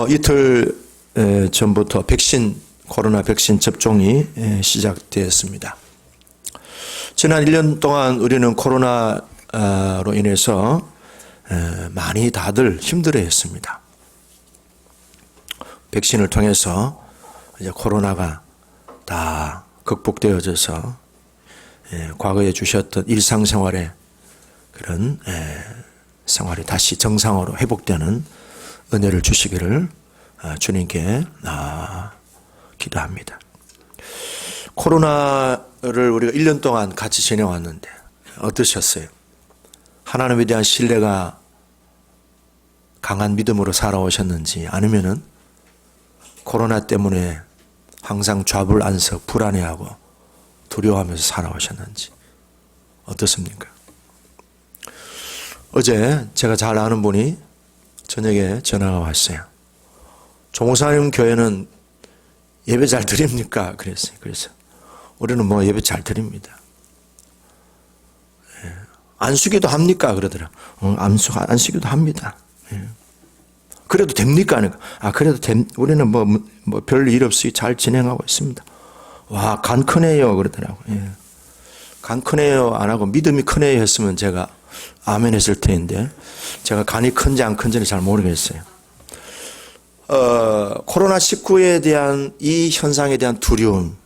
이틀 전부터 코로나 백신 접종이 시작되었습니다. 지난 1년 동안 우리는 코로나로 인해서 많이 다들 힘들어했습니다. 백신을 통해서 이제 코로나가 다 극복되어져서 과거에 주셨던 일상생활의 그런 생활이 다시 정상으로 회복되는 은혜를 주시기를 주님께 기도합니다. 코로나를 우리가 1년 동안 같이 지내왔는데 어떠셨어요? 하나님에 대한 신뢰가 강한 믿음으로 살아오셨는지, 아니면은 코로나 때문에 항상 좌불안석 불안해하고 두려워하면서 살아오셨는지 어떻습니까? 어제 제가 잘 아는 분이 저녁에 전화가 왔어요. 종호사님 교회는 예배 잘 드립니까? 그랬어요. 그래서 우리는 뭐 예배 잘 드립니다. 안수기도 합니까? 그러더라. 안수기도 합니다. 그래도 됩니까? 그래도 우리는 뭐 별 일 없이 잘 진행하고 있습니다. 와, 간 크네요. 그러더라고. 간 크네요 안 하고 믿음이 크네요 했으면 제가 아멘 했을 텐데, 제가 간이 큰지 안 큰지는 잘 모르겠어요. 코로나19에 대한 이 현상에 대한 두려움,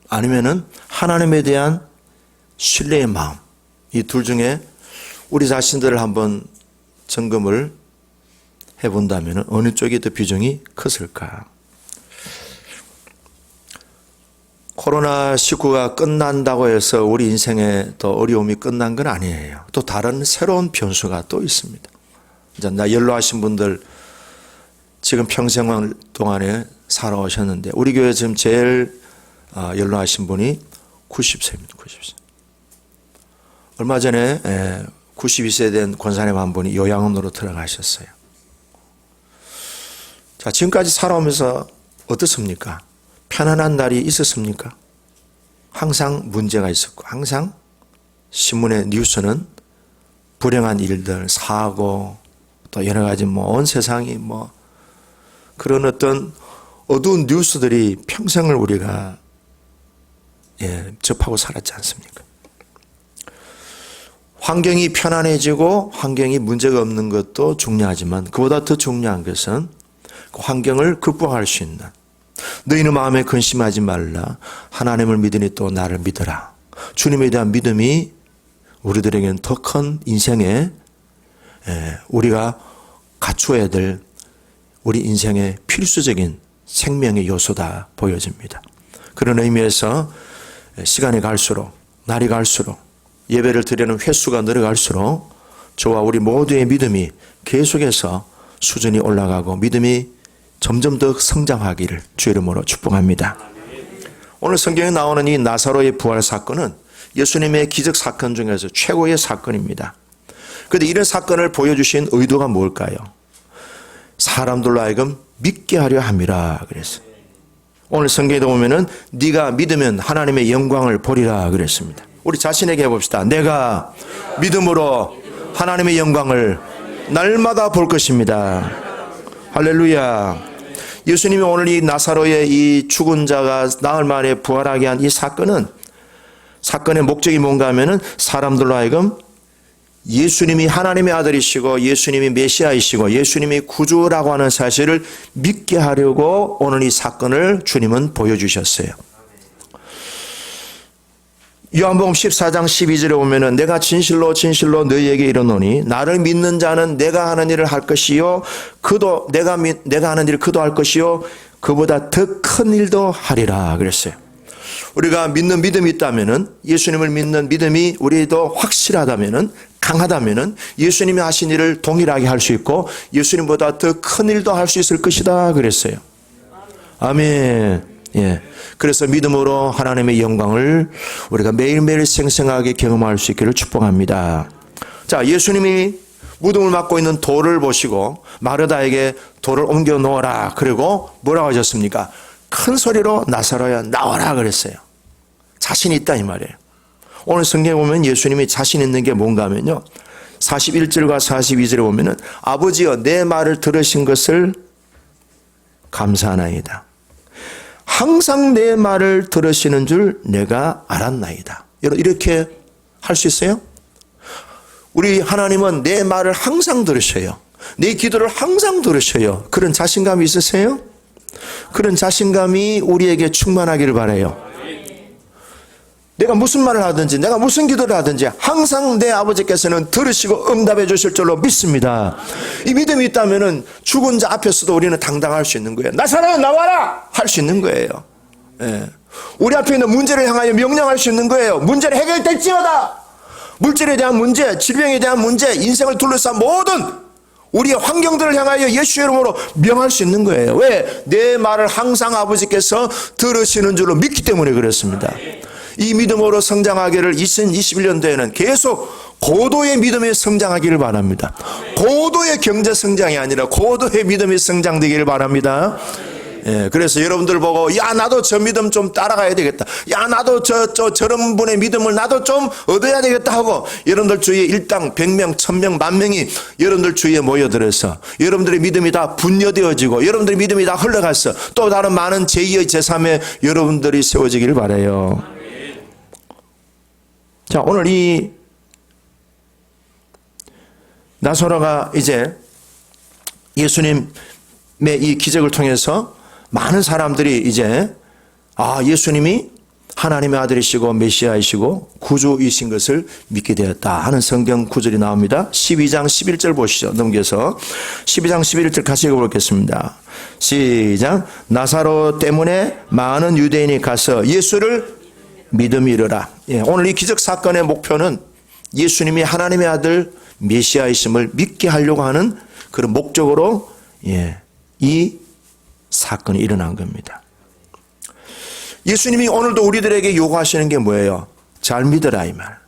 아니면은 하나님에 대한 신뢰의 마음, 이 둘 중에 우리 자신들을 한번 점검을 해본다면 어느 쪽이 더 비중이 컸을까? 코로나19가 끝난다고 해서 우리 인생에 더 어려움이 끝난 건 아니에요. 또 다른 새로운 변수가 또 있습니다. 이제 나 연로하신 분들 지금 평생 동안에 살아오셨는데, 우리 교회 지금 제일 연로하신 분이 90세입니다. 90세. 얼마 전에 92세 된 권사님 한 분이 요양원으로 들어가셨어요. 자, 지금까지 살아오면서 어떻습니까? 편안한 날이 있었습니까? 항상 문제가 있었고, 항상 신문의 뉴스는 불행한 일들, 사고, 또 여러 가지 온 세상이 그런 어떤 어두운 뉴스들이 평생을 우리가 접하고 살았지 않습니까? 환경이 편안해지고 환경이 문제가 없는 것도 중요하지만, 그보다 더 중요한 것은 그 환경을 극복할 수 있는, 너희는 마음에 근심하지 말라, 하나님을 믿으니 또 나를 믿어라. 주님에 대한 믿음이 우리들에게는 더 큰 인생에 우리가 갖추어야 될 우리 인생의 필수적인 생명의 요소다 보여집니다. 그런 의미에서 시간이 갈수록, 날이 갈수록, 예배를 드리는 횟수가 늘어갈수록 저와 우리 모두의 믿음이 계속해서 수준이 올라가고 믿음이 점점 더 성장하기를 주의 이름으로 축복합니다. 오늘 성경에 나오는 이 나사로의 부활 사건은 예수님의 기적 사건 중에서 최고의 사건입니다. 그런데 이런 사건을 보여주신 의도가 뭘까요? 사람들로 하여금 믿게 하려 함이라 그랬어요. 오늘 성경에 보면은 네가 믿으면 하나님의 영광을 보리라 그랬습니다. 우리 자신에게 해봅시다. 내가 믿음으로 하나님의 영광을 날마다 볼 것입니다. 할렐루야. 예수님이 오늘 이 나사로의 이 죽은 자가 나흘 만에 부활하게 한 이 사건의 목적이 뭔가 하면은 사람들로 하여금 예수님이 하나님의 아들이시고 예수님이 메시아이시고 예수님이 구주라고 하는 사실을 믿게 하려고 오늘 이 사건을 주님은 보여주셨어요. 요한복음 14장 12절에 보면은 내가 진실로 진실로 너희에게 이르노니 나를 믿는 자는 내가 하는 일을 할 것이요 그도 내가 하는 일을 그도 할 것이요 그보다 더 큰 일도 하리라 그랬어요. 우리가 믿는 믿음이 있다면은, 예수님을 믿는 믿음이 우리도 확실하다면은, 강하다면은 예수님이 하신 일을 동일하게 할 수 있고 예수님보다 더 큰 일도 할 수 있을 것이다 그랬어요. 아멘. 그래서 믿음으로 하나님의 영광을 우리가 매일매일 생생하게 경험할 수 있기를 축복합니다. 자, 예수님이 무덤을 막고 있는 돌을 보시고 마르다에게 돌을 옮겨 놓아라. 그리고 뭐라고 하셨습니까? 큰 소리로 나사로야 나와라 그랬어요. 자신 있다 이 말이에요. 오늘 성경에 보면 예수님이 자신 있는 게 뭔가 하면요, 41절과 42절에 보면은 아버지여 내 말을 들으신 것을 감사하나이다. 항상 내 말을 들으시는 줄 내가 알았나이다. 여러분 이렇게 할 수 있어요? 우리 하나님은 내 말을 항상 들으셔요. 내 기도를 항상 들으셔요. 그런 자신감이 있으세요? 그런 자신감이 우리에게 충만하기를 바라요. 내가 무슨 말을 하든지 내가 무슨 기도를 하든지 항상 내 아버지께서는 들으시고 응답해 주실 줄로 믿습니다. 이 믿음이 있다면 죽은 자 앞에서도 우리는 당당할 수 있는 거예요. 나사로야 나와라 할 수 있는 거예요. 예. 우리 앞에 있는 문제를 향하여 명령할 수 있는 거예요. 문제를 해결될지어다. 물질에 대한 문제, 질병에 대한 문제, 인생을 둘러싼 모든 우리의 환경들을 향하여 예수의 이름으로 명할 수 있는 거예요. 왜? 내 말을 항상 아버지께서 들으시는 줄로 믿기 때문에 그렇습니다. 이 믿음으로 성장하기를 2021년도에는 계속 고도의 믿음이 성장하기를 바랍니다. 고도의 경제 성장이 아니라 고도의 믿음이 성장되기를 바랍니다. 예, 그래서 여러분들 보고 야 나도 저 믿음 좀 따라가야 되겠다. 야 나도 저런 분의 믿음을 나도 좀 얻어야 되겠다 하고 여러분들 주위에 일당 100명, 1000명, 10,000명이 여러분들 주위에 모여들어서 여러분들의 믿음이 다 분여되어지고 여러분들의 믿음이 다 흘러가서 또 다른 많은 제2의 제3의 여러분들이 세워지기를 바라요. 자, 오늘 이 나사로가 이제 예수님의 이 기적을 통해서 많은 사람들이 이제 예수님이 하나님의 아들이시고 메시아이시고 구주이신 것을 믿게 되었다 하는 성경 구절이 나옵니다. 12장 11절 보시죠. 넘겨서 12장 11절 같이 읽어보겠습니다. 시작. 나사로 때문에 많은 유대인이 가서 예수를 믿음이 이르라. 예, 오늘 이 기적 사건의 목표는 예수님이 하나님의 아들 메시아이심을 믿게 하려고 하는 그런 목적으로 이 사건이 일어난 겁니다. 예수님이 오늘도 우리들에게 요구하시는 게 뭐예요? 잘 믿어라 이 말.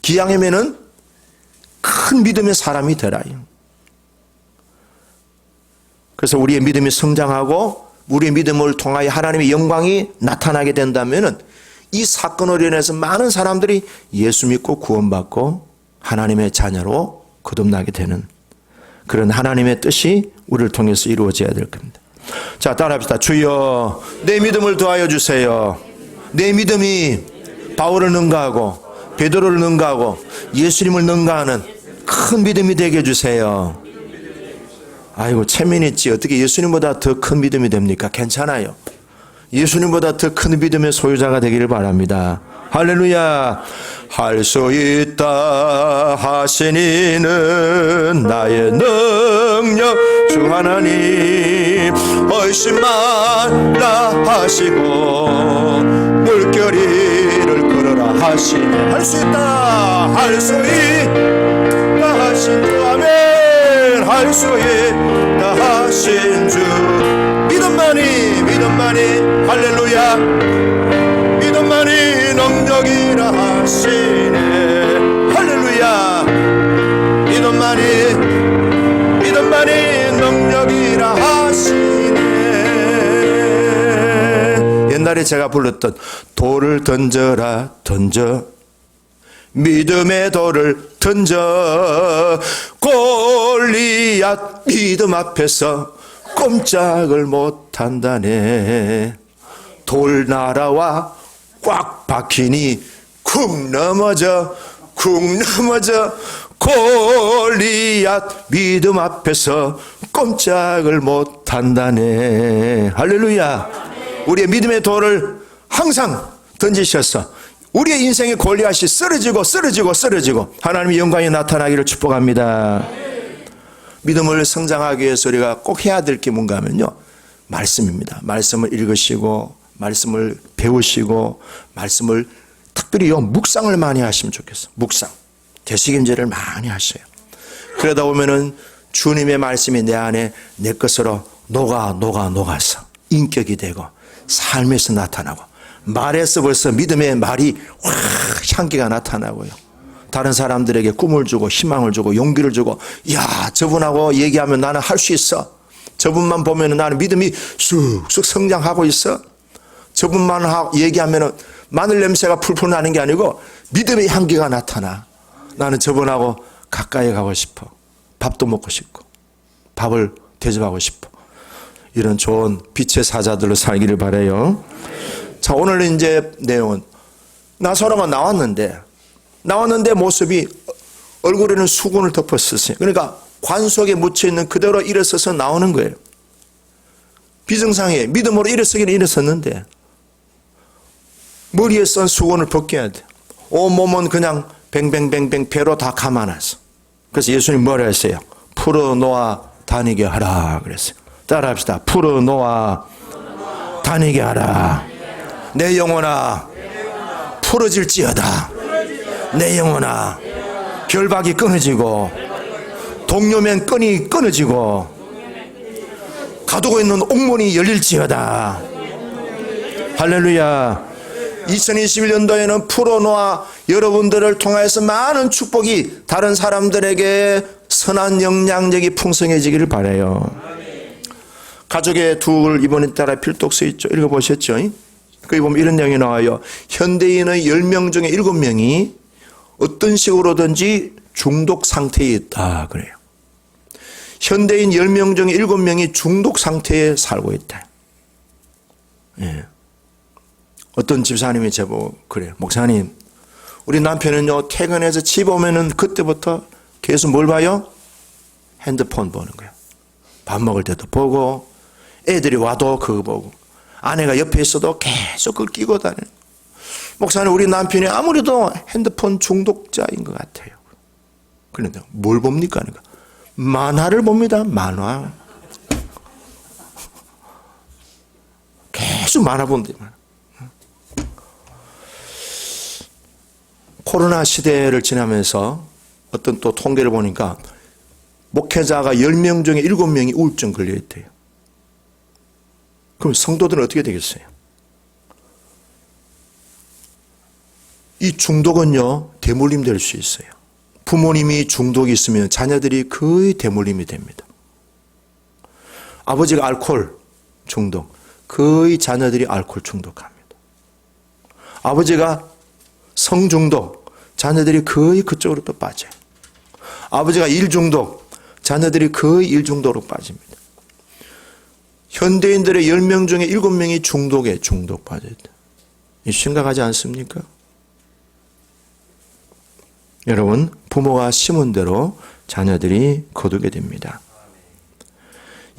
기왕이면은 큰 믿음의 사람이 되라. 그래서 우리의 믿음이 성장하고 우리의 믿음을 통하여 하나님의 영광이 나타나게 된다면은 이 사건으로 인해서 많은 사람들이 예수 믿고 구원받고 하나님의 자녀로 거듭나게 되는 그런 하나님의 뜻이 우리를 통해서 이루어져야 될 겁니다. 자, 따라합시다. 주여 내 믿음을 더하여 주세요. 내 믿음이 바울을 능가하고 베드로를 능가하고 예수님을 능가하는 큰 믿음이 되게 해주세요. 아이고 체면 있지 어떻게 예수님보다 더 큰 믿음이 됩니까? 괜찮아요. 예수님보다 더 큰 믿음의 소유자가 되기를 바랍니다. 할렐루야. 할 수 있다 하시니는 나의 능력 주 하나님 훨씬 말라 하시고 물결이를 끌어라 하시네. 할 수 있다 할 수 있다 하신 주 아멘. 할 수 있다 하신 주 믿음만이 할렐루야 믿음만이 능력이라 하시네. 할렐루야 믿음만이 능력이라 하시네. 옛날에 제가 불렀던 돌을 던져라 던져 믿음의 돌을 던져 골리앗 믿음 앞에서 꼼짝을 못한다네. 돌 날아와 꽉 박히니 쿵 넘어져 골리앗 믿음 앞에서 꼼짝을 못한다네. 할렐루야. 우리의 믿음의 돌을 항상 던지셔서 우리의 인생의 골리앗이 쓰러지고 하나님의 영광이 나타나기를 축복합니다. 믿음을 성장하기 위해서 우리가 꼭 해야 될 게 뭔가 하면요, 말씀입니다. 말씀을 읽으시고 말씀을 배우시고 말씀을 특별히 묵상을 많이 하시면 좋겠어요. 묵상, 되새김질을 많이 하셔요. 그러다 보면은 주님의 말씀이 내 안에 내 것으로 녹아서 인격이 되고 삶에서 나타나고 말에서 벌써 믿음의 말이 확 향기가 나타나고요. 다른 사람들에게 꿈을 주고 희망을 주고 용기를 주고 야 저분하고 얘기하면 나는 할 수 있어. 저분만 보면 나는 믿음이 쑥쑥 성장하고 있어. 저분만 얘기하면 마늘 냄새가 풀풀 나는 게 아니고 믿음의 향기가 나타나. 나는 저분하고 가까이 가고 싶어. 밥도 먹고 싶고 밥을 대접하고 싶어. 이런 좋은 빛의 사자들로 살기를 바라요. 자, 오늘 이제 내용은 나사로가 나왔는데 모습이 얼굴에는 수건을 덮었었어요. 그러니까 관 속에 묻혀있는 그대로 일어서서 나오는 거예요. 비정상이에요. 믿음으로 일어서기는 일어섰는데 머리에 쓴 수건을 벗겨야 돼. 온몸은 그냥 뱅뱅뱅뱅 배로 다 감아놨어. 그래서 예수님 뭐라 했어요? 풀어놓아 다니게 하라 그랬어요. 따라합시다. 풀어놓아 다니게 하라. 내 영혼아 풀어질지어다. 내 영혼아 결박이 끊어지고 동요맨 끈이 끊어지고 가두고 있는 옥문이 열릴지어다. 할렐루야. 2021년도에는 풀어놓아 여러분들을 통해서 많은 축복이 다른 사람들에게 선한 영향력이 풍성해지기를 바라요. 가족의 둘 이번에 따라 필독서 있죠. 읽어보셨죠? 거기 보면 이런 내용이 나와요. 현대인의 10명 중에 7명이 어떤 식으로든지 중독 상태에 있다 그래요. 현대인 10명 중에 7명이 중독 상태에 살고 있다. 예. 어떤 집사님이 제보고 그래요. 목사님, 우리 남편은요 퇴근해서 집 오면은 그때부터 계속 뭘 봐요? 핸드폰 보는 거예요. 밥 먹을 때도 보고 애들이 와도 그거 보고 아내가 옆에 있어도 계속 그걸 끼고 다녀요. 목사님, 우리 남편이 아무래도 핸드폰 중독자인 것 같아요. 그런데 뭘 봅니까? 그러니까 만화를 봅니다. 만화. 계속 만화 본다. 코로나 시대를 지나면서 어떤 또 통계를 보니까 목회자가 10명 중에 7명이 우울증 걸려있대요. 그럼 성도들은 어떻게 되겠어요? 이 중독은요 대물림 될 수 있어요. 부모님이 중독이 있으면 자녀들이 거의 대물림이 됩니다. 아버지가 알코올 중독, 거의 자녀들이 알코올 중독합니다. 아버지가 성중독, 자녀들이 거의 그쪽으로 또 빠져요. 아버지가 일중독, 자녀들이 거의 일중독으로 빠집니다. 현대인들의 10명 중에 7명이 중독에 중독 빠져있다. 심각하지 않습니까? 여러분, 부모가 심은 대로 자녀들이 거두게 됩니다.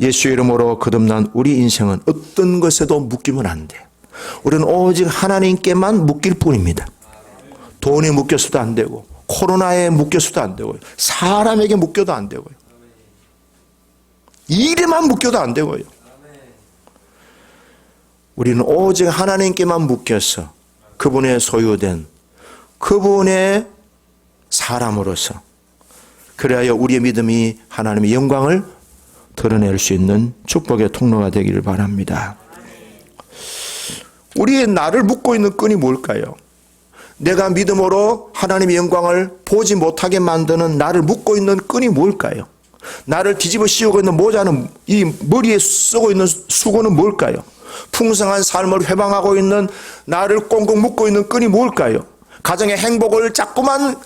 예수 이름으로 거듭난 우리 인생은 어떤 것에도 묶이면 안 돼. 우리는 오직 하나님께만 묶일 뿐입니다. 돈에 묶여서도 안 되고 코로나에 묶여서도 안 되고요. 사람에게 묶여도 안 되고요. 일에만 묶여도 안 되고요. 우리는 오직 하나님께만 묶여서 그분의 소유된 그분의 사람으로서 그래야 우리의 믿음이 하나님의 영광을 드러낼 수 있는 축복의 통로가 되기를 바랍니다. 우리의 나를 묶고 있는 끈이 뭘까요? 내가 믿음으로 하나님의 영광을 보지 못하게 만드는 나를 묶고 있는 끈이 뭘까요? 나를 뒤집어 씌우고 있는 모자는, 이 머리에 쓰고 있는 수건은 뭘까요? 풍성한 삶을 회방하고 있는 나를 꽁꽁 묶고 있는 끈이 뭘까요? 가정의 행복을 자꾸만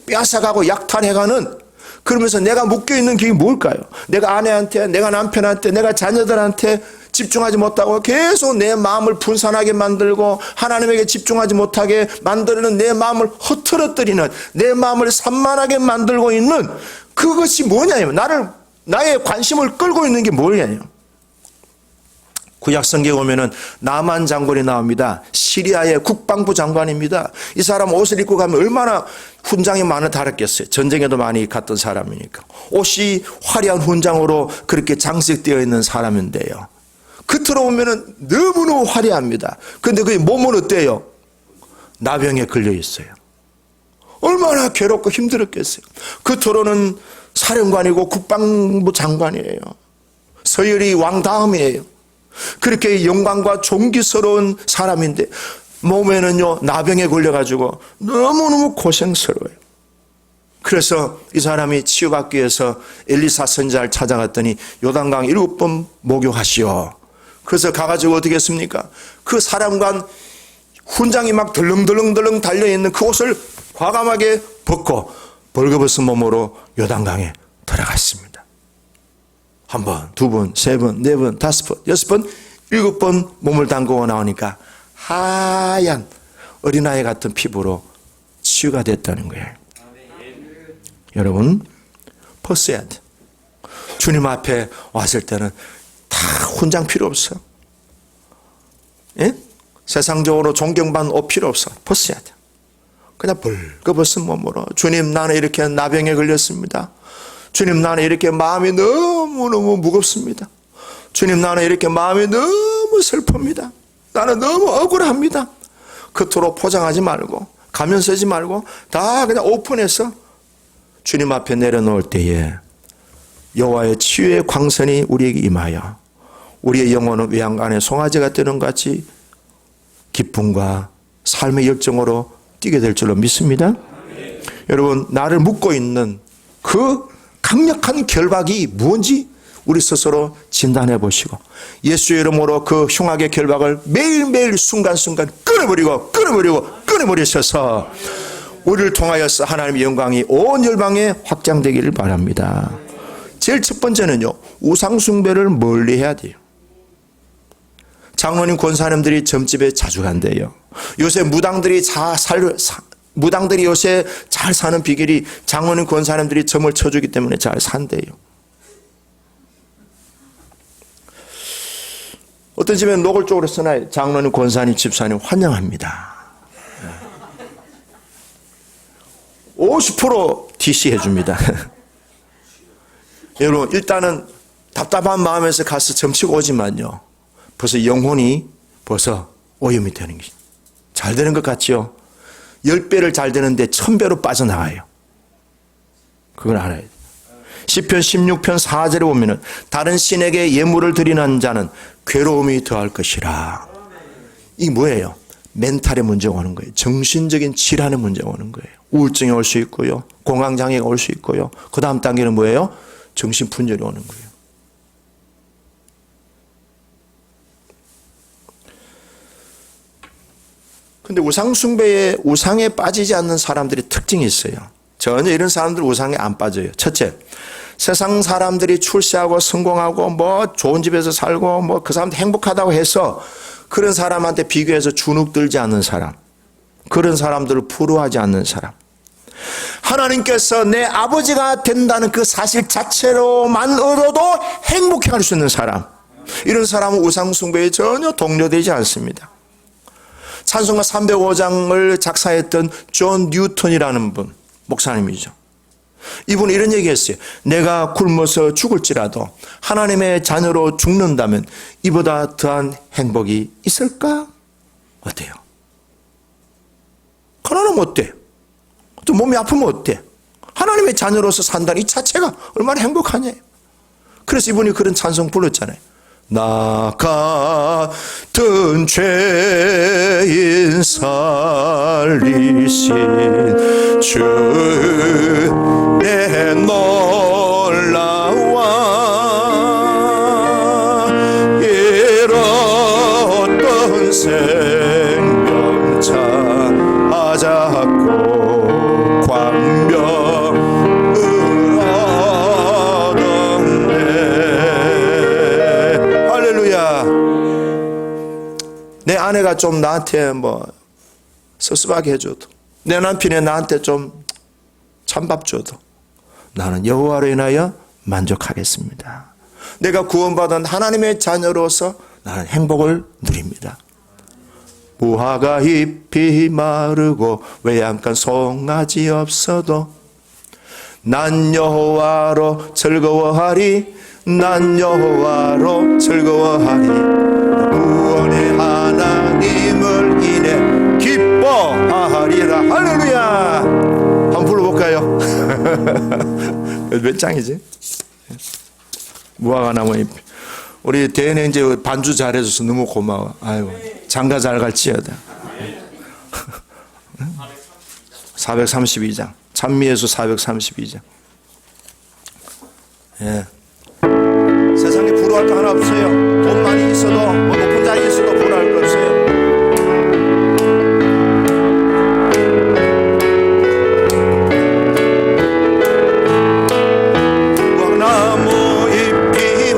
빼앗아가고 약탈해가는, 그러면서 내가 묶여있는 게 뭘까요? 내가 아내한테, 내가 남편한테, 내가 자녀들한테 집중하지 못하고 계속 내 마음을 분산하게 만들고 하나님에게 집중하지 못하게 만드는 내 마음을 흐트러뜨리는, 내 마음을 산만하게 만들고 있는 그것이 뭐냐면 나의 관심을 끌고 있는 게 뭐냐요? 구약 성경에 보면은 나만 장관이 나옵니다. 시리아의 국방부 장관입니다. 이 사람 옷을 입고 가면 얼마나 훈장이 많아 다르겠어요. 전쟁에도 많이 갔던 사람이니까. 옷이 화려한 훈장으로 그렇게 장식되어 있는 사람인데요. 겉으로 보면은 너무너무 화려합니다. 근데 그 몸은 어때요? 나병에 걸려 있어요. 얼마나 괴롭고 힘들었겠어요. 겉으로는 사령관이고 국방부 장관이에요. 서열이 왕 다음이에요. 그렇게 영광과 존귀스러운 사람인데 몸에는요 나병에 걸려가지고 너무너무 고생스러워요. 그래서 이 사람이 치유받기 위해서 엘리사 선지자를 찾아갔더니 요단강 7번 목욕하시오. 그래서 가가지고 어떻게 했습니까? 그 사람관 훈장이 막 덜렁덜렁 달려있는 그 옷을 과감하게 벗고 벌거벗은 몸으로 요단강에 들어갔습니다. 한 번, 두 번, 세 번, 네 번, 다섯 번, 여섯 번, 일곱 번 몸을 담그고 나오니까 하얀 어린아이 같은 피부로 치유가 됐다는 거예요. 여러분, 벗어야 돼. 주님 앞에 왔을 때는 다 훈장 필요 없어. 예? 세상적으로 존경받는 옷 필요 없어. 벗어야 돼. 그냥 벌거벗은 몸으로 주님, 나는 이렇게 나병에 걸렸습니다. 주님, 나는 이렇게 마음이 너무너무 무겁습니다. 주님, 나는 이렇게 마음이 너무 슬픕니다. 나는 너무 억울합니다. 겉으로 포장하지 말고 가면 쓰지 말고 다 그냥 오픈해서 주님 앞에 내려놓을 때에 여호와의 치유의 광선이 우리에게 임하여 우리의 영혼은 외양간에 송아지가 뛰는 것 같이 기쁨과 삶의 열정으로 뛰게 될 줄로 믿습니다. 여러분, 나를 묶고 있는 그 강력한 결박이 무엇인지 우리 스스로 진단해 보시고 예수의 이름으로 그 흉악의 결박을 매일매일 순간순간 끊어버리셔서 우리를 통하여서 하나님의 영광이 온 열방에 확장되기를 바랍니다. 제일 첫 번째는요, 우상 숭배를 멀리 해야 돼요. 장로님, 권사님들이 점집에 자주 간대요. 요새 무당들이 요새 잘 사는 비결이 장로님, 권사님들이 점을 쳐주기 때문에 잘 산대요. 어떤 집에 노골적으로 써놔요. 장로님, 권사님, 집사님 환영합니다. 50% TC 해줍니다. 여러분, 일단은 답답한 마음에서 가서 점치고 오지만요, 벌써 영혼이 벌써 오염이 되는 게 잘 되는 것 같죠? 10배를 잘 되는데 1000배로 빠져나가요. 그걸 알아야 돼요. 시편 16편 4절에 보면은 다른 신에게 예물을 드리는 자는 괴로움이 더할 것이라. 이게 뭐예요? 멘탈의 문제가 오는 거예요. 정신적인 질환의 문제가 오는 거예요. 우울증이 올 수 있고요, 공황장애가 올 수 있고요. 그 다음 단계는 뭐예요? 정신분열이 오는 거예요. 근데 우상에 빠지지 않는 사람들이 특징이 있어요. 전혀 이런 사람들 우상에 안 빠져요. 첫째, 세상 사람들이 출세하고 성공하고 뭐 좋은 집에서 살고 뭐 그 사람들 행복하다고 해서 그런 사람한테 비교해서 주눅 들지 않는 사람, 그런 사람들을 부러워하지 않는 사람, 하나님께서 내 아버지가 된다는 그 사실 자체로만으로도 행복해할 수 있는 사람, 이런 사람은 우상 숭배에 전혀 동요되지 않습니다. 찬송가 305장을 작사했던 존 뉴턴이라는 분, 목사님이죠. 이분은 이런 얘기했어요. 내가 굶어서 죽을지라도 하나님의 자녀로 죽는다면 이보다 더한 행복이 있을까? 어때요? 가난하면 어때? 또 몸이 아프면 어때? 하나님의 자녀로서 산다는 이 자체가 얼마나 행복하냐. 그래서 이분이 그런 찬송 불렀잖아요. 나 같은 죄인 살리신 주 내 놀라와 잃었던 생명 찾았고 광명을 얻었네. 할렐루야. 내 아내가 좀 나한테 뭐 섭섭하게 해줘도, 내 남편이 나한테 좀 찬밥 줘도 나는 여호와로 인하여 만족하겠습니다. 내가 구원받은 하나님의 자녀로서 나는 행복을 누립니다. 무화과 잎이 마르고 외양간 송아지 없어도 난 여호와로 즐거워하리, 난 여호와로 즐거워하리. 구원의 하나님을 인해 기뻐하리라. 할렐루야. 한번 불러볼까요? 몇 장이지? 무화과 나무 잎. 우리 대현이 이제 반주 잘해줘서 너무 고마워. 아이고, 장가 잘 갈지어다. 432장. 찬미예수 432장. 예. 세상에 부러워할 거 하나 없어요. 돈 많이 있어도, 뭐 높은 자리에 있어도 부러워할 거 없어요. 무화과나무 잎이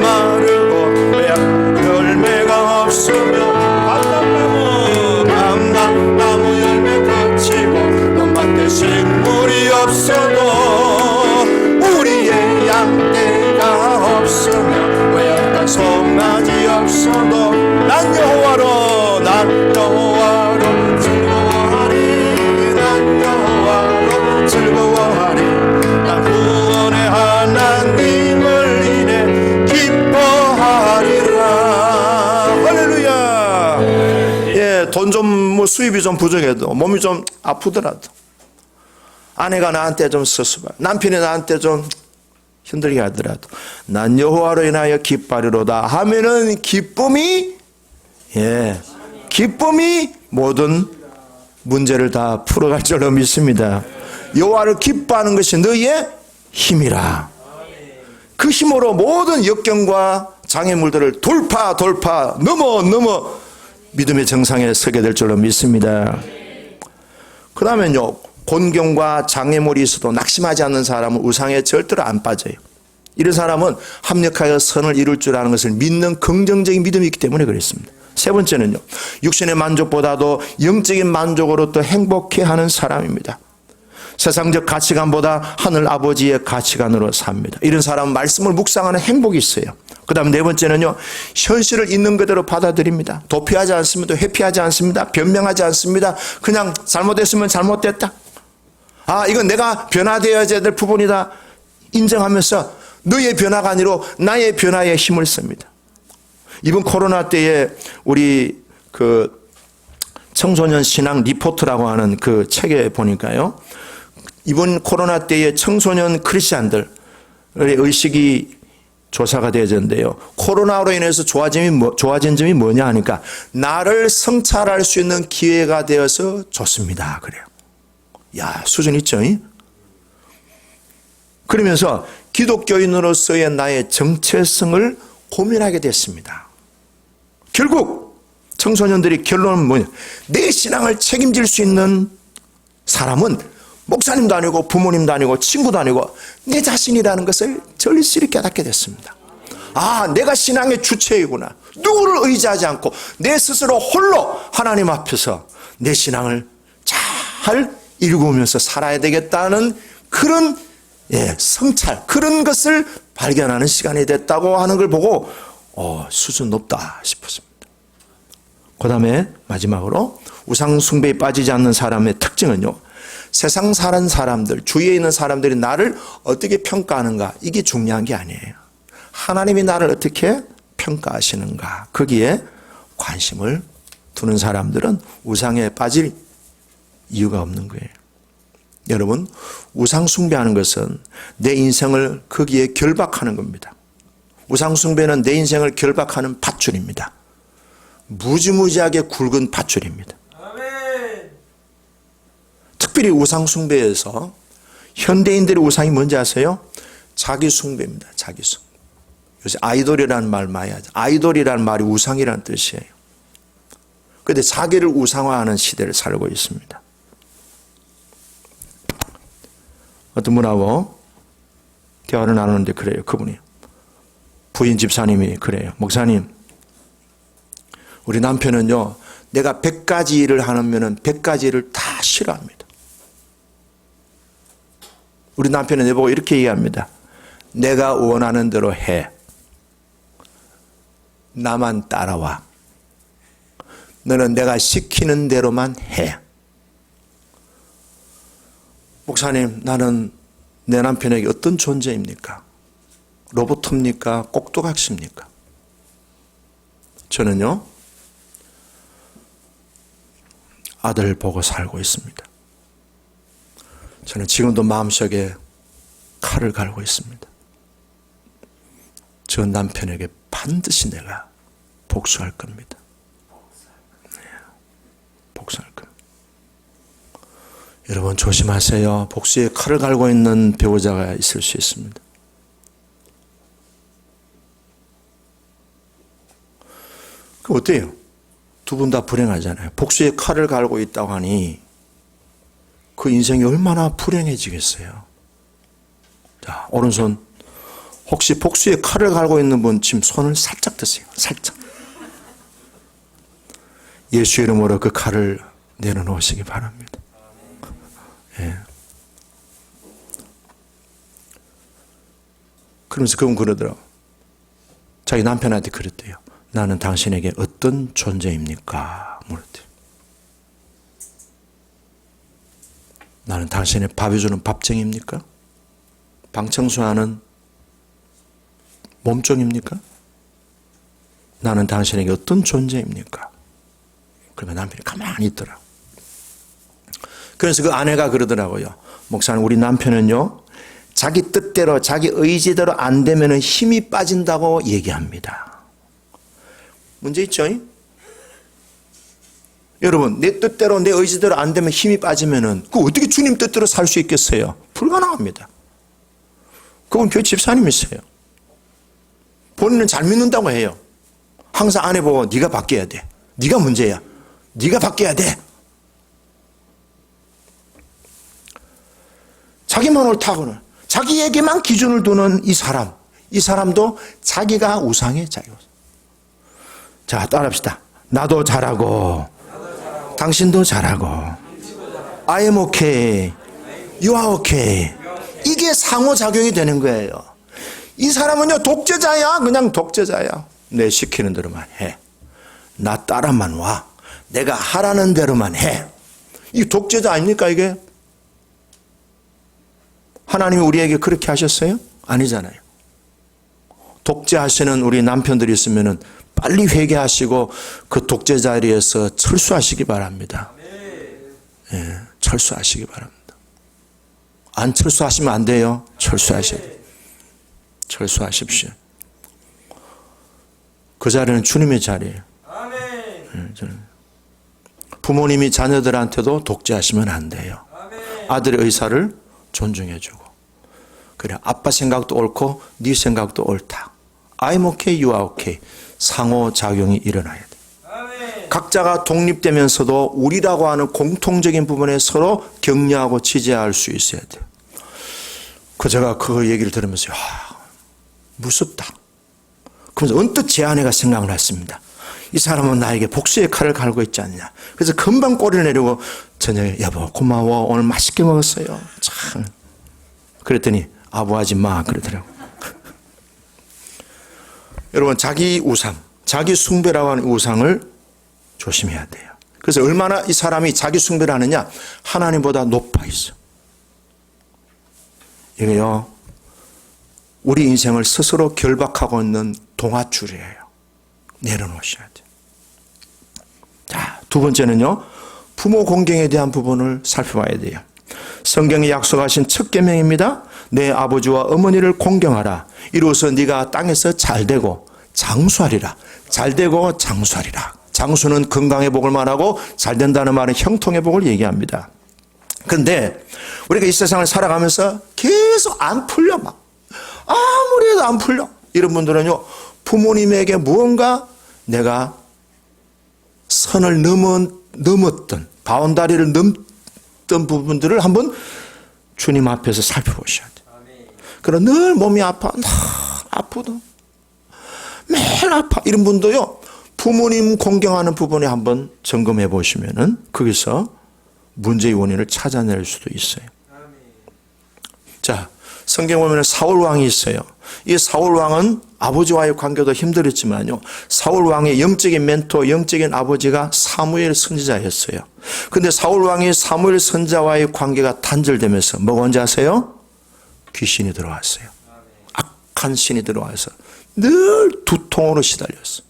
앞서도 난 여호와로 즐거워하리. 난 여호와로 즐거워하리. 난 구원의 하나님을 인해 기뻐하리라. 할렐루야. 예, 돈 좀 뭐 수입이 좀 부족해도 몸이 좀 아프더라도 아내가 나한테 좀 서슴하, 남편이 나한테 좀 힘들게 하더라도 난 여호와로 인하여 기뻐하리로다 하면은 기쁨이 모든 문제를 다 풀어갈 줄로 믿습니다. 여호와를 기뻐하는 것이 너희의 힘이라. 그 힘으로 모든 역경과 장애물들을 돌파 넘어 믿음의 정상에 서게 될 줄로 믿습니다. 그 다음에요, 곤경과 장애물이 있어도 낙심하지 않는 사람은 우상에 절대로 안 빠져요. 이런 사람은 합력하여 선을 이룰 줄 아는 것을 믿는 긍정적인 믿음이 있기 때문에 그렇습니다. 세 번째는요, 육신의 만족보다도 영적인 만족으로 또 행복해하는 사람입니다. 세상적 가치관보다 하늘 아버지의 가치관으로 삽니다. 이런 사람은 말씀을 묵상하는 행복이 있어요. 그 다음 네 번째는요, 현실을 있는 그대로 받아들입니다. 도피하지 않습니다. 회피하지 않습니다. 변명하지 않습니다. 그냥 잘못했으면 잘못됐다. 이건 내가 변화되어야 될 부분이다 인정하면서 너의 변화가 아니라 나의 변화에 힘을 씁니다. 이번 코로나 때에 우리 그 청소년 신앙 리포트라고 하는 그 책에 보니까요, 이번 코로나 때에 청소년 크리스찬들의 의식이 조사가 되어졌는데요, 코로나로 인해서 좋아진 점이 뭐냐 하니까 나를 성찰할 수 있는 기회가 되어서 좋습니다. 그래요. 야, 수준 있죠? 그러면서 기독교인으로서의 나의 정체성을 고민하게 됐습니다. 결국 청소년들이 결론은 뭐냐? 내 신앙을 책임질 수 있는 사람은 목사님도 아니고 부모님도 아니고 친구도 아니고 내 자신이라는 것을 절실히 깨닫게 됐습니다. 내가 신앙의 주체이구나. 누구를 의지하지 않고 내 스스로 홀로 하나님 앞에서 내 신앙을 잘 일구면서 살아야 되겠다는 그런 성찰, 그런 것을 발견하는 시간이 됐다고 하는 걸 보고 수준 높다 싶었습니다. 그 다음에 마지막으로 우상 숭배에 빠지지 않는 사람의 특징은요, 세상 사는 사람들, 주위에 있는 사람들이 나를 어떻게 평가하는가, 이게 중요한 게 아니에요. 하나님이 나를 어떻게 평가하시는가, 거기에 관심을 두는 사람들은 우상에 빠질 이유가 없는 거예요. 여러분, 우상 숭배하는 것은 내 인생을 거기에 결박하는 겁니다. 우상 숭배는 내 인생을 결박하는 밧줄입니다. 무지무지하게 굵은 밧줄입니다. 특별히 우상 숭배에서 현대인들의 우상이 뭔지 아세요? 자기 숭배입니다. 자기 숭배. 요새 아이돌이라는 말 많이 하죠. 아이돌이라는 말이 우상이라는 뜻이에요. 그런데 자기를 우상화하는 시대를 살고 있습니다. 어떤 분하고 대화를 나누는데 그래요. 그분이 부인 집사님이 그래요. 목사님, 우리 남편은요, 내가 100가지 일을 하면은 100가지 일을 다 싫어합니다. 우리 남편은 내보고 이렇게 얘기합니다. 내가 원하는 대로 해. 나만 따라와. 너는 내가 시키는 대로만 해. 목사님, 나는 내 남편에게 어떤 존재입니까? 로봇입니까? 꼭두각시입니까? 저는요, 아들 보고 살고 있습니다. 저는 지금도 마음속에 칼을 갈고 있습니다. 저 남편에게 반드시 내가 복수할 겁니다. 복수할 겁니다. 여러분 조심하세요. 복수에 칼을 갈고 있는 배우자가 있을 수 있습니다. 그럼 어때요? 두 분 다 불행하잖아요. 복수에 칼을 갈고 있다고 하니 그 인생이 얼마나 불행해지겠어요. 자, 오른손. 혹시 복수에 칼을 갈고 있는 분 지금 손을 살짝 드세요. 살짝. 예수 이름으로 그 칼을 내려놓으시기 바랍니다. 예. 그러면서 그분 그러더라고. 자기 남편한테 그랬대요. 나는 당신에게 어떤 존재입니까? 물었대요. 나는 당신의 밥 해주는 밥쟁이입니까? 방 청소하는 몸종입니까? 나는 당신에게 어떤 존재입니까? 그러면 남편이 가만히 있더라. 그래서 그 아내가 그러더라고요. 목사님, 우리 남편은요, 자기 뜻대로 자기 의지대로 안 되면 힘이 빠진다고 얘기합니다. 문제 있죠? 여러분, 내 뜻대로 내 의지대로 안 되면 힘이 빠지면은 그 어떻게 주님 뜻대로 살 수 있겠어요? 불가능합니다. 그건 교회 집사님이세요. 본인은 잘 믿는다고 해요. 항상 아내 보고 네가 바뀌어야 돼. 네가 문제야. 네가 바뀌어야 돼. 자기만 옳다고는, 자기에게만 기준을 두는 이 사람도 자기가 우상해. 자기가. 자, 따라합시다. 나도 잘하고 당신도 잘하고 I am okay, you are okay. 이게 상호작용이 되는 거예요. 이 사람은요, 독재자야. 그냥 독재자야. 내 시키는 대로만 해. 나 따라만 와. 내가 하라는 대로만 해. 이 독재자 아닙니까 이게? 하나님이 우리에게 그렇게 하셨어요? 아니잖아요. 독재하시는 우리 남편들이 있으면 빨리 회개하시고 그 독재 자리에서 철수하시기 바랍니다. 예, 철수하시기 바랍니다. 안 철수하시면 안 돼요. 철수하십시오. 그 자리는 주님의 자리예요. 예, 부모님이 자녀들한테도 독재하시면 안 돼요. 아들의 의사를 존중해주고, 그래, 아빠 생각도 옳고 네 생각도 옳다. I'm okay, you are okay. 상호작용이 일어나야 돼. 각자가 독립되면서도 우리라고 하는 공통적인 부분에 서로 격려하고 지지할 수 있어야 돼. 제가 그 얘기를 들으면서 무섭다. 그러면서 언뜻 제 아내가 생각을 했습니다. 이 사람은 나에게 복수의 칼을 갈고 있지 않냐. 그래서 금방 꼬리를 내리고 저녁에 여보 고마워, 오늘 맛있게 먹었어요. 참. 그랬더니 아부하지 마 그러더라고요. 여러분, 자기 우상, 자기 숭배라고 하는 우상을 조심해야 돼요. 그래서 얼마나 이 사람이 자기 숭배를 하느냐, 하나님보다 높아 있어. 이게요, 우리 인생을 스스로 결박하고 있는 동아줄이에요. 내려놓으셔야 돼요. 자, 두 번째는요, 부모 공경에 대한 부분을 살펴봐야 돼요. 성경이 약속하신 첫 계명입니다. 내 아버지와 어머니를 공경하라. 이로써 네가 땅에서 잘되고 장수하리라. 잘되고 장수하리라. 장수는 건강의 복을 말하고 잘된다는 말은 형통의 복을 얘기합니다. 그런데 우리가 이 세상을 살아가면서 계속 안 풀려. 막 아무리 해도 안 풀려. 이런 분들은요, 부모님에게 무언가 내가 선을 넘었던, 바운다리를 넘던 부분들을 한번 주님 앞에서 살펴보셔야 돼요. 그럼 늘 몸이 아파, 늘 아프다, 매일 아파, 이런 분도요, 부모님 공경하는 부분에 한번 점검해 보시면은 거기서 문제의 원인을 찾아낼 수도 있어요. 자, 성경 보면 사울 왕이 있어요. 이 사울 왕은 아버지와의 관계도 힘들었지만요, 사울 왕의 영적인 멘토, 영적인 아버지가 사무엘 선지자였어요. 근데 사울 왕이 사무엘 선지자와의 관계가 단절되면서 뭐가 언제 아세요? 귀신이 들어왔어요. 악한 신이 들어와서 늘 두통으로 시달렸어.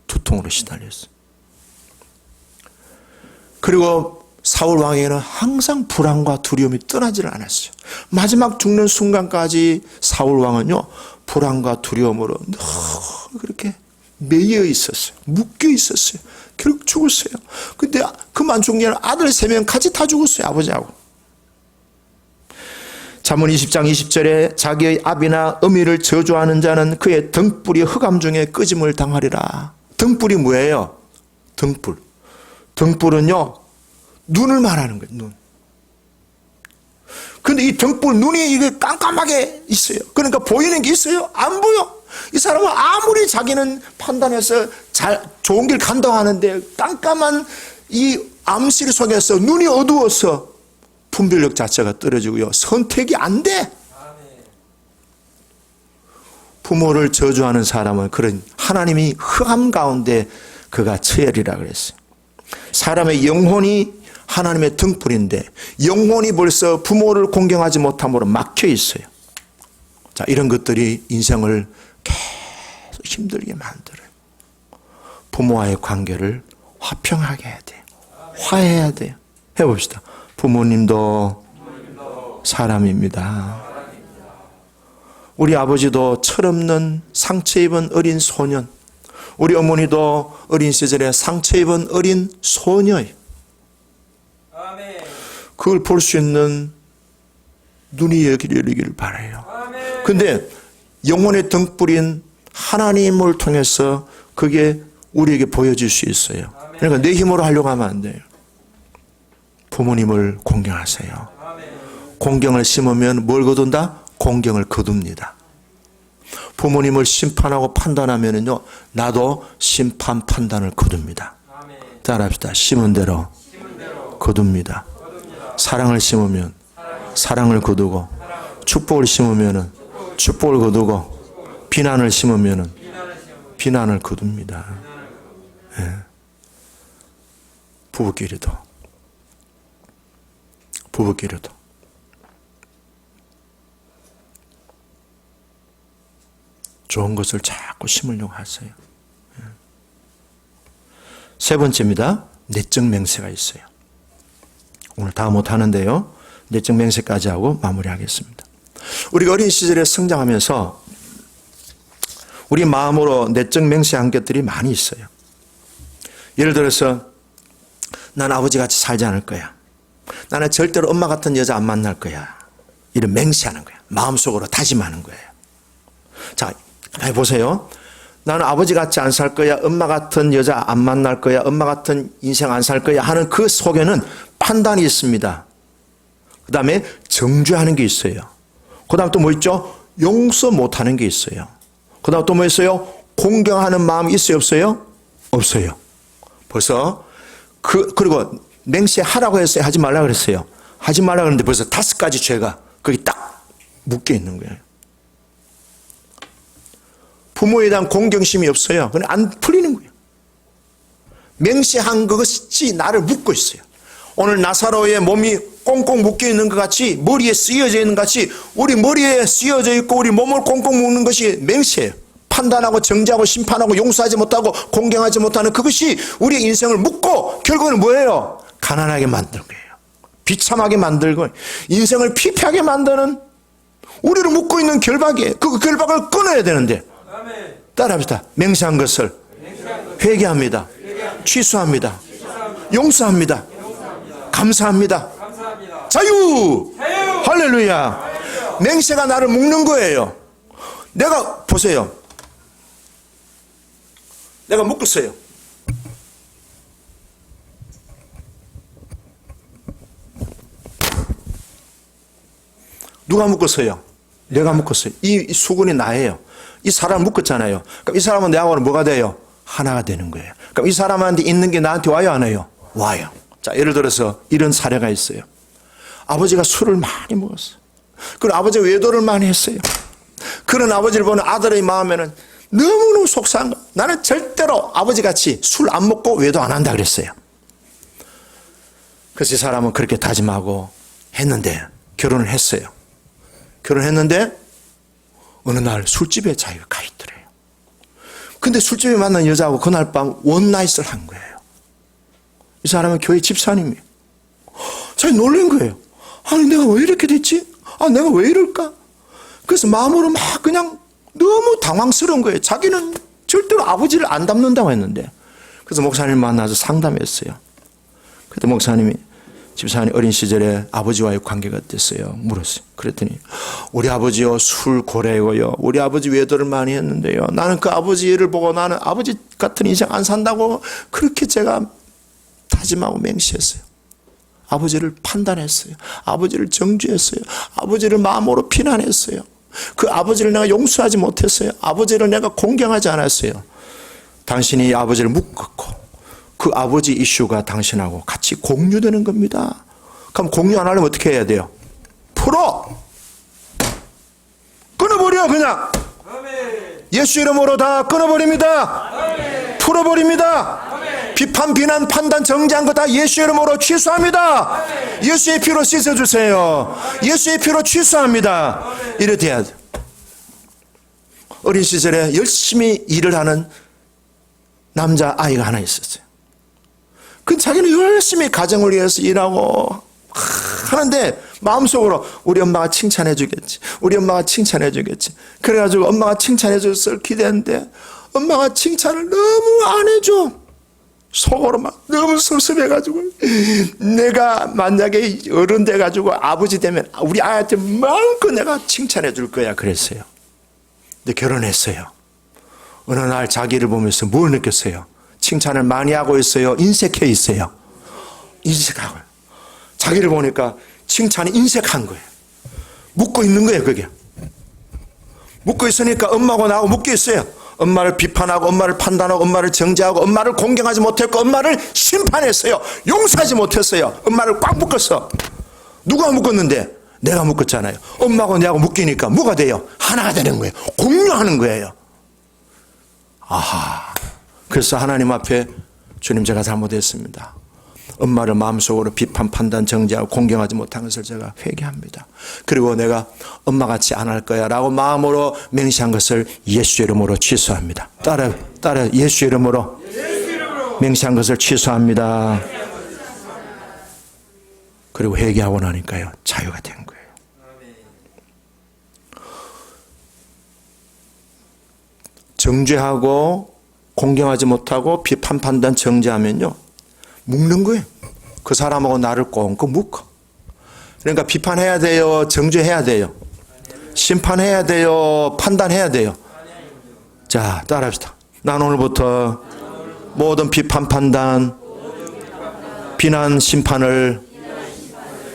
두통으로 시달렸어. 그리고 사울 왕에게는 항상 불안과 두려움이 떠나지를 않았어요. 마지막 죽는 순간까지 사울 왕은요, 불안과 두려움으로 너무 그렇게 매여 있었어요. 묶여 있었어요. 결국 죽었어요. 근데 그만 죽는 게 아니라 아들 3명 같이 다 죽었어요. 아버지하고. 잠언 20장 20절에 자기의 아비나 어미를 저주하는 자는 그의 등불이 흑암 중에 끄짐을 당하리라. 등불이 뭐예요? 등불은요, 눈을 말하는 거예요. 눈. 근데 이 등불, 눈이 이게 깜깜하게 있어요. 그러니까 보이는 게 있어요? 안 보여. 이 사람은 아무리 자기는 판단해서 좋은 길 간다고 하는데 깜깜한 이 암실 속에서 눈이 어두워서 분별력 자체가 떨어지고요, 선택이 안 돼. 부모를 저주하는 사람은 그런 하나님이 흑암 가운데 그가 처해리라 그랬어요. 사람의 영혼이 하나님의 등불인데 영혼이 벌써 부모를 공경하지 못함으로 막혀 있어요. 자, 이런 것들이 인생을 계속 힘들게 만들어요. 부모와의 관계를 화평하게 해야 돼요. 화해해야 돼요. 해봅시다. 부모님도 사람입니다. 우리 아버지도 철없는 상처 입은 어린 소년, 우리 어머니도 어린 시절에 상처 입은 어린 소녀예요. 그걸 볼 수 있는 눈이 열리기를 바라요. 근데 영혼의 등불인 하나님을 통해서 그게 우리에게 보여질 수 있어요. 그러니까 내 힘으로 하려고 하면 안 돼요. 부모님을 공경하세요. 공경을 심으면 뭘 거둔다? 공경을 거둡니다. 부모님을 심판하고 판단하면요, 나도 심판 판단을 거둡니다. 따라합시다. 심은 대로 거둡니다. 사랑을 심으면 사랑을 거두고, 축복을 심으면 축복을 거두고, 비난을 심으면 비난을 거둡니다. 예. 부부끼리도 좋은 것을 자꾸 심으려고 하세요. 예. 세 번째입니다. 내적 맹세가 있어요. 오늘 다 못하는데요. 내적 맹세까지 하고 마무리하겠습니다. 우리가 어린 시절에 성장하면서 우리 마음으로 내적 맹세한 것들이 많이 있어요. 예를 들어서 난 아버지 같이 살지 않을 거야. 나는 절대로 엄마 같은 여자 안 만날 거야. 이런 맹세하는 거야. 마음속으로 다짐하는 거예요. 자, 가만히 보세요. 나는 아버지 같이 안 살 거야. 엄마 같은 여자 안 만날 거야. 엄마 같은 인생 안 살 거야 하는 그 속에는 판단이 있습니다. 그 다음에 정죄하는 게 있어요. 그 다음 또 뭐 있죠? 용서 못하는 게 있어요. 그 다음 또 뭐 있어요? 공경하는 마음이 있어요? 없어요? 없어요. 벌써 그리고 맹세하라고 했어요? 하지 말라고 그랬어요? 하지 말라고 했는데 벌써 5가지 죄가 거기 딱 묶여 있는 거예요. 부모에 대한 공경심이 없어요. 그냥 안 풀리는 거예요. 맹세한 것이 나를 묶고 있어요. 오늘 나사로의 몸이 꽁꽁 묶여 있는 것 같이, 머리에 쓰여져 있는 것 같이 우리 머리에 쓰여져 있고 우리 몸을 꽁꽁 묶는 것이 맹세예요. 판단하고 정죄하고 심판하고 용서하지 못하고 공경하지 못하는 그것이 우리 인생을 묶고 결국은 뭐예요? 가난하게 만드는 거예요. 비참하게 만들고 인생을 피폐하게 만드는 우리를 묶고 있는 결박이에요. 그 결박을 끊어야 되는데 따라합시다. 맹세한 것을 회개합니다. 취소합니다. 용서합니다. 감사합니다. 자유! 할렐루야! 맹세가 나를 묶는 거예요. 내가 보세요. 내가 묶었어요. 누가 묶었어요? 내가 묶었어요. 이 수건이 나예요. 이 사람 묶었잖아요. 그럼 이 사람은 내하고는 뭐가 돼요? 하나가 되는 거예요. 그럼 이 사람한테 있는 게 나한테 와요, 안 와요? 와요. 자, 예를 들어서 이런 사례가 있어요. 아버지가 술을 많이 먹었어요. 그리고 아버지가 외도를 많이 했어요. 그런 아버지를 보는 아들의 마음에는 너무너무 속상한 거예요. 나는 절대로 아버지같이 술 안 먹고 외도 안 한다 그랬어요. 그래서 이 사람은 그렇게 다짐하고 했는데 결혼을 했어요. 결혼했는데 어느 날 술집에 자기가 가 있더래요. 근데 술집에 만난 여자하고 그날 밤 원나잇을 한 거예요. 이 사람은 교회 집사님이에요. 자기 놀란 거예요. 아니 내가 왜 이렇게 됐지? 내가 왜 이럴까? 그래서 마음으로 막 그냥 너무 당황스러운 거예요. 자기는 절대로 아버지를 안 닮는다고 했는데. 그래서 목사님 만나서 상담했어요. 그때 목사님이 집사님 어린 시절에 아버지와의 관계가 어땠어요? 물었어요. 그랬더니 우리 아버지요 술 고래고요. 우리 아버지 외도를 많이 했는데요. 나는 그 아버지를 보고 나는 아버지 같은 인생 안 산다고 그렇게 제가 다짐하고 맹세했어요. 아버지를 판단했어요. 아버지를 정죄했어요. 아버지를 마음으로 비난했어요. 그 아버지를 내가 용서하지 못했어요. 아버지를 내가 공경하지 않았어요. 당신이 아버지를 묶었고 그 아버지 이슈가 당신하고 같이 공유되는 겁니다. 그럼 공유 안 하려면 어떻게 해야 돼요? 풀어! 끊어버려 그냥! 예수 이름으로 다 끊어버립니다. 풀어버립니다. 비판, 비난, 판단, 정죄한 거 다 예수 이름으로 취소합니다. 예수의 피로 씻어주세요. 예수의 피로 취소합니다. 이래 돼야 돼. 어린 시절에 열심히 일을 하는 남자 아이가 하나 있었어요. 그 자기는 열심히 가정을 위해서 일하고 하는데 마음속으로 우리 엄마가 칭찬해 주겠지, 우리 엄마가 칭찬해 주겠지. 그래가지고 엄마가 칭찬해 줬을 기대했는데 엄마가 칭찬을 너무 안 해줘. 속으로 막 너무 섭섭해가지고 내가 만약에 어른 돼가지고 아버지 되면 우리 아이한테 마음껏 내가 칭찬해 줄 거야 그랬어요. 근데 결혼했어요. 어느 날 자기를 보면서 뭘 느꼈어요? 칭찬을 많이 하고 있어요? 인색해 있어요? 인색하고요. 자기를 보니까 칭찬이 인색한 거예요. 묻고 있는 거예요, 그게. 묻고 있으니까 엄마하고 나하고 묶여 있어요. 엄마를 비판하고, 엄마를 판단하고, 엄마를 정죄하고, 엄마를 공경하지 못했고, 엄마를 심판했어요. 용서하지 못했어요. 엄마를 꽉 묶었어. 누가 묶었는데? 내가 묶었잖아요. 엄마하고 내하고 묶이니까 뭐가 돼요? 하나가 되는 거예요. 공유하는 거예요. 아하. 그래서 하나님 앞에 주님 제가 잘못했습니다. 엄마를 마음속으로 비판, 판단, 정죄하고 공경하지 못한 것을 제가 회개합니다. 그리고 내가 엄마같이 안 할 거야 라고 마음으로 맹세한 것을 예수 이름으로 취소합니다. 따라 예수 이름으로 맹세한 것을 취소합니다. 그리고 회개하고 나니까요, 자유가 된 거예요. 정죄하고 공경하지 못하고 비판, 판단, 정죄하면요, 묶는 거예요. 그 사람하고 나를 꽁꽁 묶어. 그러니까 비판해야 돼요, 정죄해야 돼요, 심판해야 돼요, 판단해야 돼요. 자, 따라합시다. 난 오늘부터 모든 비판, 판단, 비난, 심판을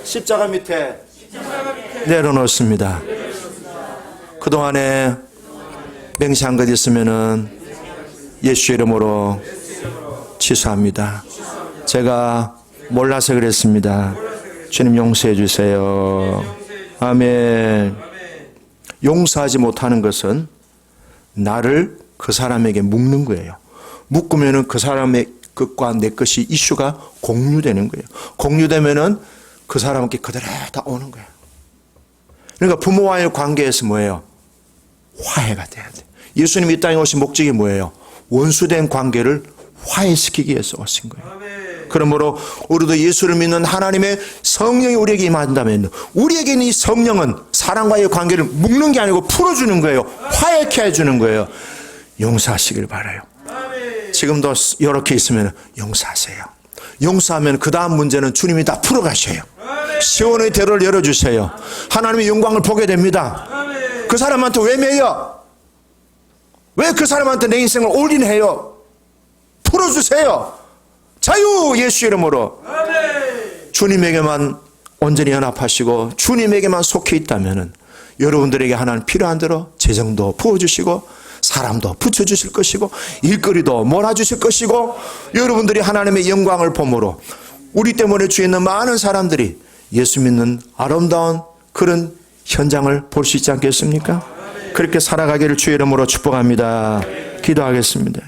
십자가 밑에 내려놓습니다. 그동안에 맹세한 것 있으면은 예수 이름으로 취소합니다. 제가 몰라서 그랬습니다. 주님 용서해 주세요. 아멘. 용서하지 못하는 것은 나를 그 사람에게 묶는 거예요. 묶으면은 그 사람의 것과 내 것이 이슈가 공유되는 거예요. 공유되면은 그 사람께 그대로 다 오는 거예요. 그러니까 부모와의 관계에서 뭐예요? 화해가 돼야 돼. 예수님이 이 땅에 오신 목적이 뭐예요? 원수된 관계를 화해시키기 위해서 오신 거예요. 그러므로 우리도 예수를 믿는 하나님의 성령이 우리에게 임한다면 우리에게 있는 이 성령은 사람과의 관계를 묶는 게 아니고 풀어주는 거예요. 화해케 해주는 거예요. 용서하시길 바라요. 지금도 이렇게 있으면 용서하세요. 용서하면 그 다음 문제는 주님이 다 풀어가셔요. 시온의 대로를 열어주세요. 하나님의 영광을 보게 됩니다. 그 사람한테 왜 매여? 왜 그 사람한테 내 인생을 올인해요? 풀어주세요. 자유 예수 이름으로. 주님에게만 온전히 연합하시고 주님에게만 속해 있다면 여러분들에게 하나님 필요한 대로 재정도 부어주시고 사람도 붙여주실 것이고 일거리도 몰아주실 것이고 여러분들이 하나님의 영광을 봄으로 우리 때문에 주에 있는 많은 사람들이 예수 믿는 아름다운 그런 현장을 볼 수 있지 않겠습니까? 그렇게 살아가기를 주의 이름으로 축복합니다. 기도하겠습니다.